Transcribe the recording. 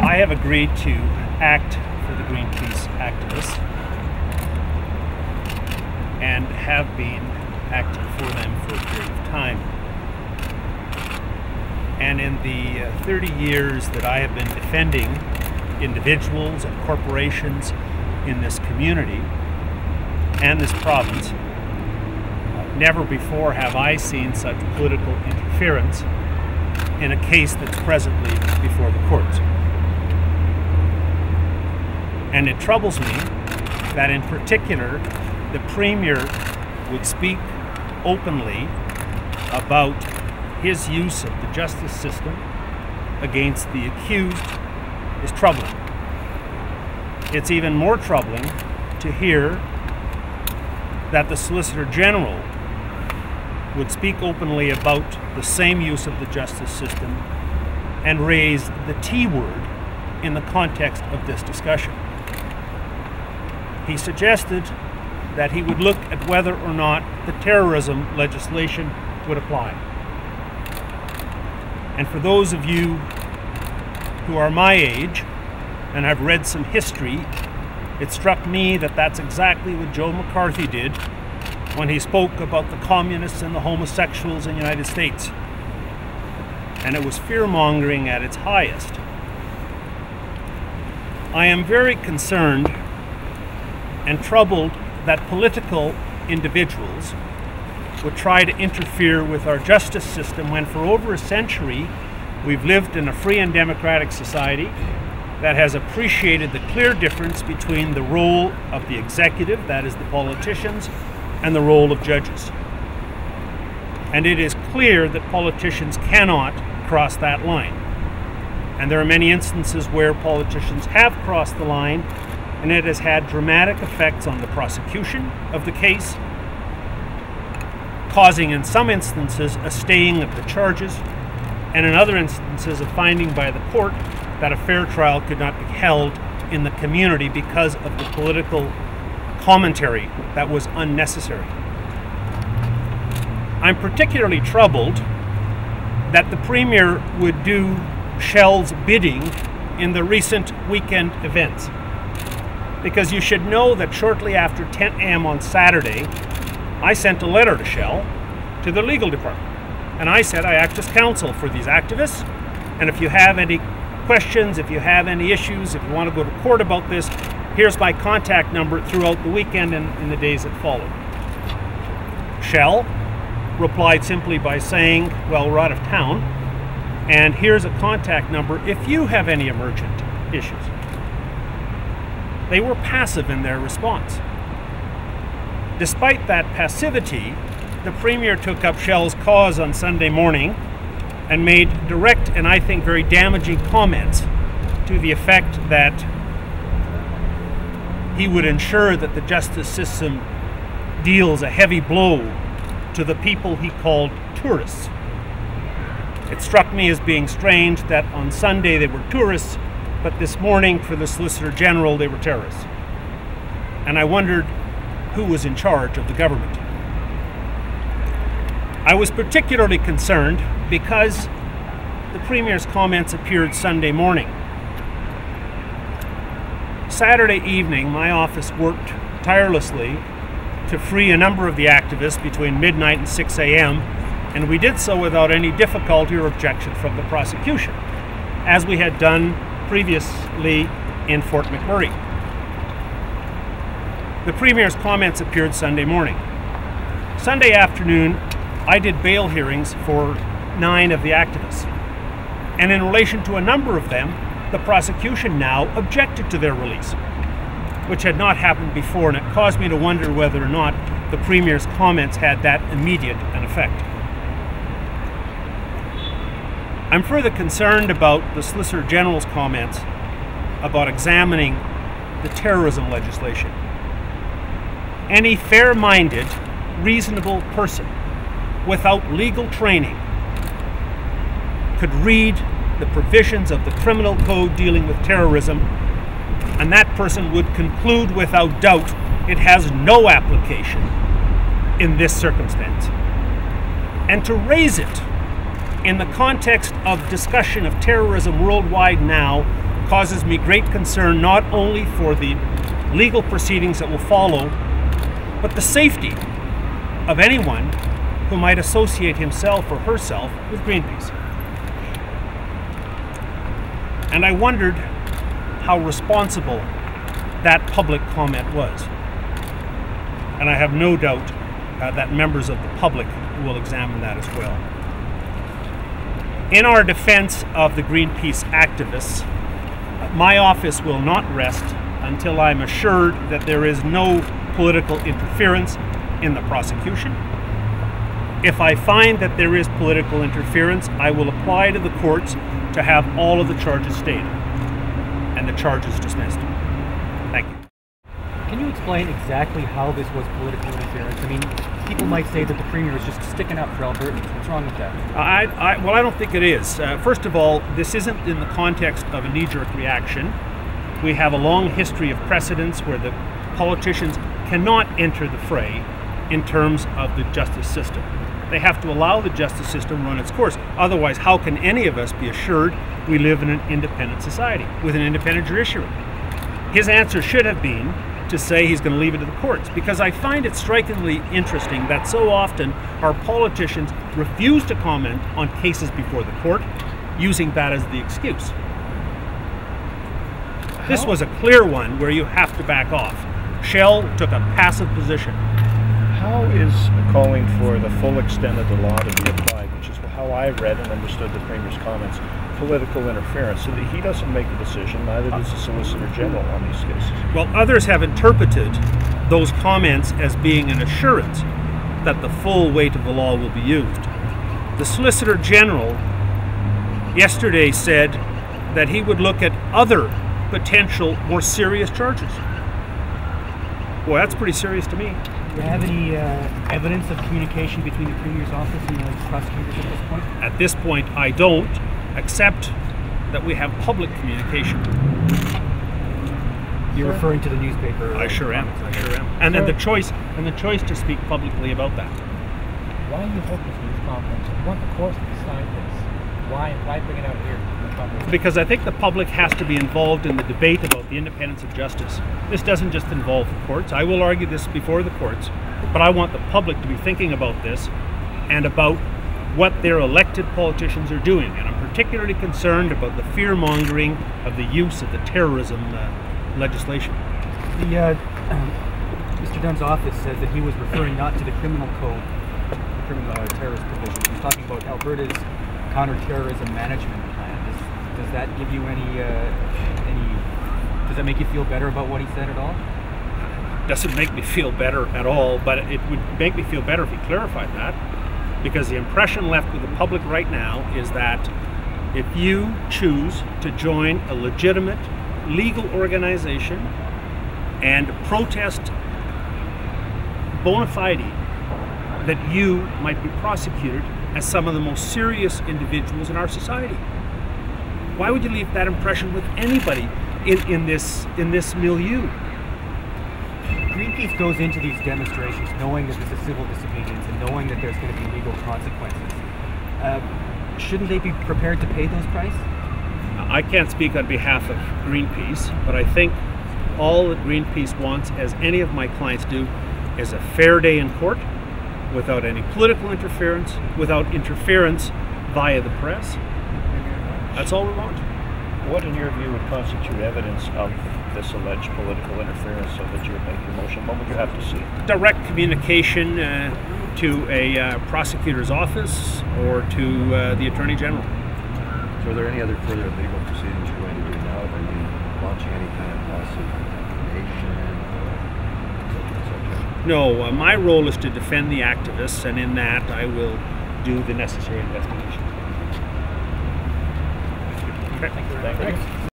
I have agreed to act for the Greenpeace activists and have been acting for them for a period of time. And in the 30 years that I have been defending individuals and corporations in this community and this province, never before have I seen such political interference in a case that's presently before the courts. And it troubles me that in particular the Premier would speak openly about his use of the justice system against the accused is troubling. It's even more troubling to hear that the Solicitor General would speak openly about the same use of the justice system and raise the T word in the context of this discussion. He suggested that he would look at whether or not the terrorism legislation would apply. And for those of you who are my age and have read some history, it struck me that that's exactly what Joe McCarthy did when he spoke about the communists and the homosexuals in the United States. And it was fear-mongering at its highest. I am very concerned and troubled that political individuals would try to interfere with our justice system when for over a century we've lived in a free and democratic society that has appreciated the clear difference between the role of the executive, that is the politicians, and the role of judges. And it is clear that politicians cannot cross that line. And there are many instances where politicians have crossed the line, and it has had dramatic effects on the prosecution of the case, causing in some instances a staying of the charges, and in other instances a finding by the court that a fair trial could not be held in the community because of the political commentary that was unnecessary. I'm particularly troubled that the Premier would do Shell's bidding in the recent weekend events. Because you should know that shortly after 10 a.m. on Saturday, I sent a letter to Shell, to the legal department. And I said I act as counsel for these activists, and if you have any questions, if you have any issues, if you want to go to court about this, here's my contact number throughout the weekend and in the days that followed. Shell replied simply by saying, well, we're out of town, and here's a contact number if you have any emergent issues. They were passive in their response. Despite that passivity, the Premier took up Shell's cause on Sunday morning and made direct and I think very damaging comments to the effect that he would ensure that the justice system deals a heavy blow to the people he called tourists. It struck me as being strange that on Sunday they were tourists, but this morning for the Solicitor General they were terrorists. And I wondered who was in charge of the government. I was particularly concerned because the Premier's comments appeared Sunday morning. Saturday evening, my office worked tirelessly to free a number of the activists between midnight and 6 a.m., and we did so without any difficulty or objection from the prosecution, as we had done previously in Fort McMurray. The Premier's comments appeared Sunday morning. Sunday afternoon, I did bail hearings for 9 of the activists. And in relation to a number of them, the prosecution now objected to their release, which had not happened before, and it caused me to wonder whether or not the Premier's comments had that immediate an effect. I'm further concerned about the Solicitor General's comments about examining the terrorism legislation. Any fair-minded, reasonable person without legal training could read the provisions of the criminal code dealing with terrorism, and that person would conclude without doubt it has no application in this circumstance. And to raise it in the context of discussion of terrorism worldwide now causes me great concern not only for the legal proceedings that will follow, but the safety of anyone who might associate himself or herself with Greenpeace. And I wondered how responsible that public comment was. And I have no doubt that members of the public will examine that as well. In our defense of the Greenpeace activists, my office will not rest until I'm assured that there is no political interference in the prosecution. If I find that there is political interference, I will apply to the courts to have all of the charges stayed and the charges dismissed. Thank you. Can you explain exactly how this was political interference? I mean, people might say that the Premier is just sticking up for Albertans. What's wrong with that? Well, I don't think it is. First of all, this isn't in the context of a knee-jerk reaction. We have a long history of precedents where the politicians cannot enter the fray in terms of the justice system. They have to allow the justice system run its course. Otherwise, how can any of us be assured we live in an independent society with an independent judiciary? His answer should have been to say he's going to leave it to the courts, because I find it strikingly interesting that so often our politicians refuse to comment on cases before the court, using that as the excuse. This was a clear one where you have to back off. Shell took a passive position. How is calling for the full extent of the law to be applied, which is how I read and understood the Premier's comments, political interference, so that he doesn't make the decision, neither does the Solicitor General on these cases? Well, others have interpreted those comments as being an assurance that the full weight of the law will be used. The Solicitor General yesterday said that he would look at other potential more serious charges. Boy, that's pretty serious to me. Do you have any evidence of communication between the Premier's office and the prosecutors at this point? At this point, I don't, except that we have public communication. You're referring to the newspaper? I sure am. I sure am. And then the choice to speak publicly about that. Why do you hold this news conference? You want the courts to decide this. Why bring it out here in the public? Because I think the public has to be involved in the debate about the independence of justice. This doesn't just involve the courts. I will argue this before the courts, but I want the public to be thinking about this and about what their elected politicians are doing. And I'm particularly concerned about the fear-mongering of the use of the terrorism legislation. Mr. Dunn's office says that he was referring not to the criminal code, the criminal terrorist provisions. He's talking about Alberta's counter-terrorism management plan. Does that give you does that make you feel better about what he said at all? Doesn't make me feel better at all, but it would make me feel better if he clarified that, because the impression left with the public right now is that if you choose to join a legitimate legal organization and protest bona fide, that you might be prosecuted as some of the most serious individuals in our society. Why would you leave that impression with anybody in this milieu? Greenpeace goes into these demonstrations knowing that this is civil disobedience and knowing that there's going to be legal consequences. Shouldn't they be prepared to pay those prices? I can't speak on behalf of Greenpeace, but I think all that Greenpeace wants, as any of my clients do, is a fair day in court, without any political interference, without interference via the press. That's all we want. What, in your view, would constitute evidence of this alleged political interference so that you would make your motion? What would you have to see? Direct communication to a prosecutor's office or to the Attorney General. So are there any other further legal proceedings you're going to do now? Are you launching any kind of lawsuit nation, etc.? No, my role is to defend the activists, and in that I will do the necessary investigation. Thank you. Thank you.